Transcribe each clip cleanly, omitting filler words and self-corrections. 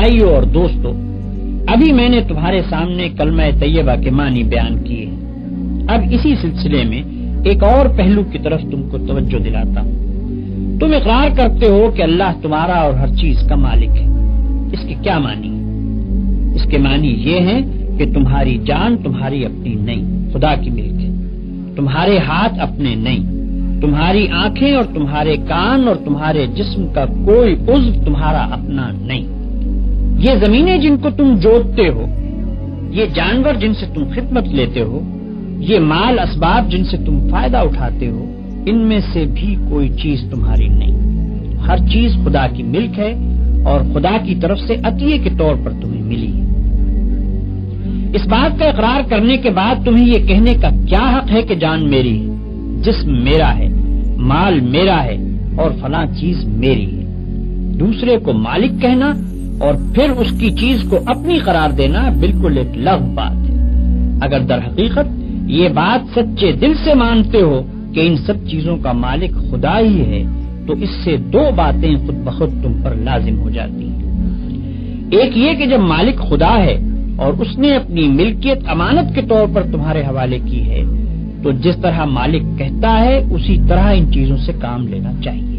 بھائیوں اور دوستو، ابھی میں نے تمہارے سامنے کلمہ طیبہ کے معنی بیان کیے ہیں۔ اب اسی سلسلے میں ایک اور پہلو کی طرف تم کو توجہ دلاتا ہوں۔ تم اقرار کرتے ہو کہ اللہ تمہارا اور ہر چیز کا مالک ہے۔ اس کے کیا معنی ہے؟ اس کے معنی یہ ہیں کہ تمہاری جان تمہاری اپنی نہیں، خدا کی ملک ہے۔ تمہارے ہاتھ اپنے نہیں، تمہاری آنکھیں اور تمہارے کان اور تمہارے جسم کا کوئی عضو تمہارا اپنا نہیں۔ یہ زمینیں جن کو تم جوتتے ہو، یہ جانور جن سے تم خدمت لیتے ہو، یہ مال اسباب جن سے تم فائدہ اٹھاتے ہو، ان میں سے بھی کوئی چیز تمہاری نہیں۔ ہر چیز خدا کی ملک ہے اور خدا کی طرف سے عطیے کے طور پر تمہیں ملی ہے۔ اس بات کا اقرار کرنے کے بعد تمہیں یہ کہنے کا کیا حق ہے کہ جان میری ہے، جسم میرا ہے، مال میرا ہے اور فلاں چیز میری ہے؟ دوسرے کو مالک کہنا اور پھر اس کی چیز کو اپنی قرار دینا بالکل ایک لغو بات ہے۔ اگر در حقیقت یہ بات سچے دل سے مانتے ہو کہ ان سب چیزوں کا مالک خدا ہی ہے تو اس سے دو باتیں خود بخود تم پر لازم ہو جاتی ہیں۔ ایک یہ کہ جب مالک خدا ہے اور اس نے اپنی ملکیت امانت کے طور پر تمہارے حوالے کی ہے تو جس طرح مالک کہتا ہے اسی طرح ان چیزوں سے کام لینا چاہیے۔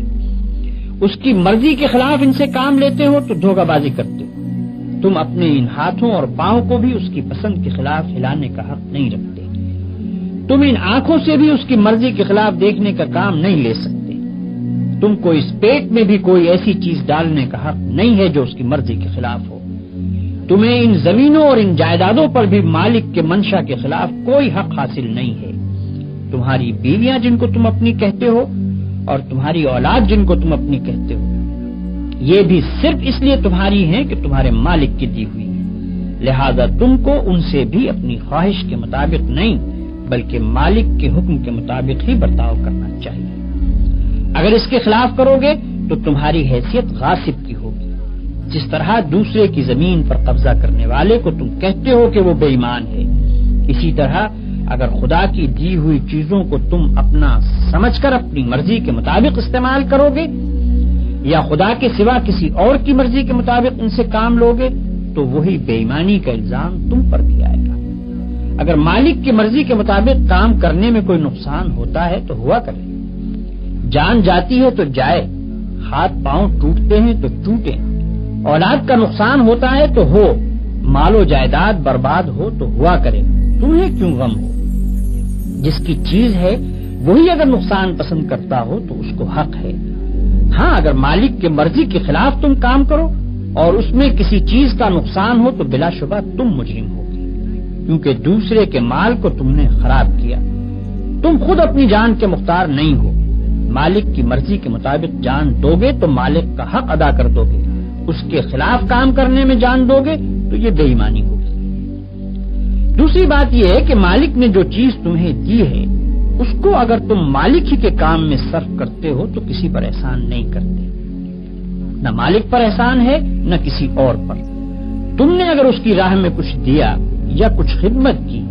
اس کی مرضی کے خلاف ان سے کام لیتے ہو تو دھوکہ بازی کرتے ہو۔ تم اپنے ان ہاتھوں اور پاؤں کو بھی اس کی پسند کے خلاف ہلانے کا حق نہیں رکھتے۔ تم ان آنکھوں سے بھی اس کی مرضی کے خلاف دیکھنے کا کام نہیں لے سکتے۔ تم کو اس پیٹ میں بھی کوئی ایسی چیز ڈالنے کا حق نہیں ہے جو اس کی مرضی کے خلاف ہو۔ تمہیں ان زمینوں اور ان جائیدادوں پر بھی مالک کے منشا کے خلاف کوئی حق حاصل نہیں ہے۔ تمہاری بیویاں جن کو تم اپنی کہتے ہو اور تمہاری اولاد جن کو تم اپنی کہتے ہو، یہ بھی صرف اس لیے تمہاری ہیں کہ تمہارے مالک کی دی ہوئی ہے، لہذا تم کو ان سے بھی اپنی خواہش کے مطابق نہیں بلکہ مالک کے حکم کے مطابق ہی برتاؤ کرنا چاہیے۔ اگر اس کے خلاف کرو گے تو تمہاری حیثیت غاصب کی ہوگی۔ جس طرح دوسرے کی زمین پر قبضہ کرنے والے کو تم کہتے ہو کہ وہ بے ایمان ہے، اسی طرح اگر خدا کی دی ہوئی چیزوں کو تم اپنا سمجھ کر اپنی مرضی کے مطابق استعمال کرو گے یا خدا کے سوا کسی اور کی مرضی کے مطابق ان سے کام لوگے تو وہی بے ایمانی کا الزام تم پر بھی آئے گا۔ اگر مالک کی مرضی کے مطابق کام کرنے میں کوئی نقصان ہوتا ہے تو ہوا کرے، جان جاتی ہے تو جائے، ہاتھ پاؤں ٹوٹتے ہیں تو ٹوٹیں، اولاد کا نقصان ہوتا ہے تو ہو، مال و جائیداد برباد ہو تو ہوا کرے، تمہیں کیوں غم ہو؟ جس کی چیز ہے وہی اگر نقصان پسند کرتا ہو تو اس کو حق ہے۔ ہاں، اگر مالک کی مرضی کے خلاف تم کام کرو اور اس میں کسی چیز کا نقصان ہو تو بلا شبہ تم مجرم ہوگے، کیونکہ دوسرے کے مال کو تم نے خراب کیا۔ تم خود اپنی جان کے مختار نہیں ہو۔ مالک کی مرضی کے مطابق جان دو گے تو مالک کا حق ادا کر دو گے، اس کے خلاف کام کرنے میں جان دو گے تو یہ بے ایمانی ہوگی۔ دوسری بات یہ ہے کہ مالک نے جو چیز تمہیں دی ہے اس کو اگر تم مالک ہی کے کام میں صرف کرتے ہو تو کسی پر احسان نہیں کرتے، نہ مالک پر احسان ہے نہ کسی اور پر۔ تم نے اگر اس کی راہ میں کچھ دیا یا کچھ خدمت کی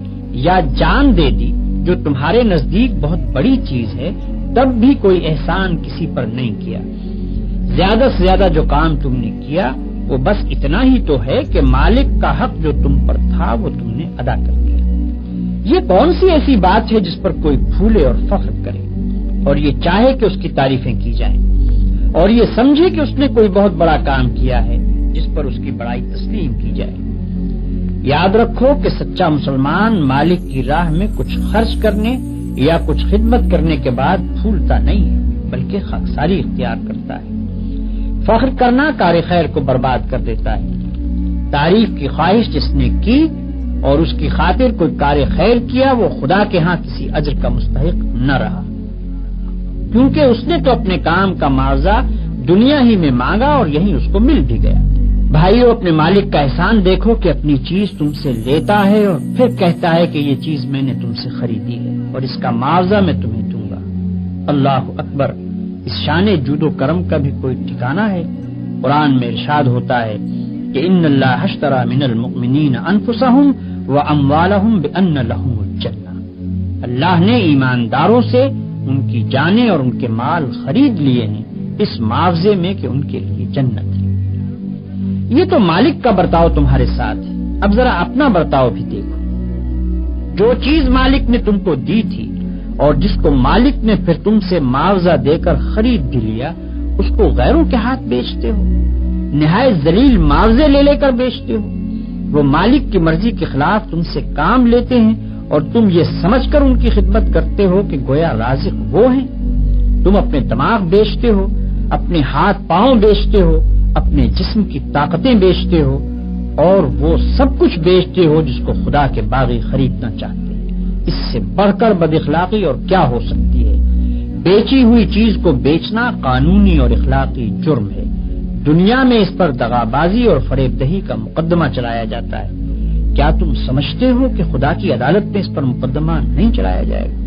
یا جان دے دی جو تمہارے نزدیک بہت بڑی چیز ہے تب بھی کوئی احسان کسی پر نہیں کیا۔ زیادہ سے زیادہ جو کام تم نے کیا وہ بس اتنا ہی تو ہے کہ مالک کا حق جو تم پر تھا وہ تم نے ادا کر دیا۔ یہ کون سی ایسی بات ہے جس پر کوئی پھولے اور فخر کرے اور یہ چاہے کہ اس کی تعریفیں کی جائیں اور یہ سمجھے کہ اس نے کوئی بہت بڑا کام کیا ہے جس پر اس کی بڑائی تسلیم کی جائے؟ یاد رکھو کہ سچا مسلمان مالک کی راہ میں کچھ خرچ کرنے یا کچھ خدمت کرنے کے بعد پھولتا نہیں ہے بلکہ خاکساری اختیار کرتا ہے۔ فخر کرنا کار خیر کو برباد کر دیتا ہے۔ تعریف کی خواہش جس نے کی اور اس کی خاطر کوئی کار خیر کیا وہ خدا کے ہاں کسی اجر کا مستحق نہ رہا، کیونکہ اس نے تو اپنے کام کا معاوضہ دنیا ہی میں مانگا اور یہیں اس کو مل بھی گیا۔ بھائیو، اپنے مالک کا احسان دیکھو کہ اپنی چیز تم سے لیتا ہے اور پھر کہتا ہے کہ یہ چیز میں نے تم سے خریدی ہے اور اس کا معاوضہ میں تمہیں دوں گا۔ اللہ اکبر! اس شان جود و کرم کا بھی کوئی ٹھکانہ ہے؟ قرآن میں ارشاد ہوتا ہے کہ ان اللہ اشتری من المؤمنین انفسهم واموالهم بان لهم الجنہ، اللہ نے ایمانداروں سے ان کی جانیں اور ان کے مال خرید لیے ہیں اس معاوضے میں کہ ان کے لیے جنت ہے۔ یہ تو مالک کا برتاؤ تمہارے ساتھ ہے، اب ذرا اپنا برتاؤ بھی دیکھو۔ جو چیز مالک نے تم کو دی تھی اور جس کو مالک نے پھر تم سے معاوضہ دے کر خرید بھی لیا، اس کو غیروں کے ہاتھ بیچتے ہو، نہایت ذلیل معاوضے لے کر بیچتے ہو۔ وہ مالک کی مرضی کے خلاف تم سے کام لیتے ہیں اور تم یہ سمجھ کر ان کی خدمت کرتے ہو کہ گویا رازق وہ ہیں۔ تم اپنے دماغ بیچتے ہو، اپنے ہاتھ پاؤں بیچتے ہو، اپنے جسم کی طاقتیں بیچتے ہو، اور وہ سب کچھ بیچتے ہو جس کو خدا کے باغی خریدنا چاہتے ہیں۔ اس سے بڑھ کر بد اخلاقی اور کیا ہو سکتی ہے؟ بیچی ہوئی چیز کو بیچنا قانونی اور اخلاقی جرم ہے۔ دنیا میں اس پر دغابازی اور فریب دہی کا مقدمہ چلایا جاتا ہے۔ کیا تم سمجھتے ہو کہ خدا کی عدالت میں اس پر مقدمہ نہیں چلایا جائے گا؟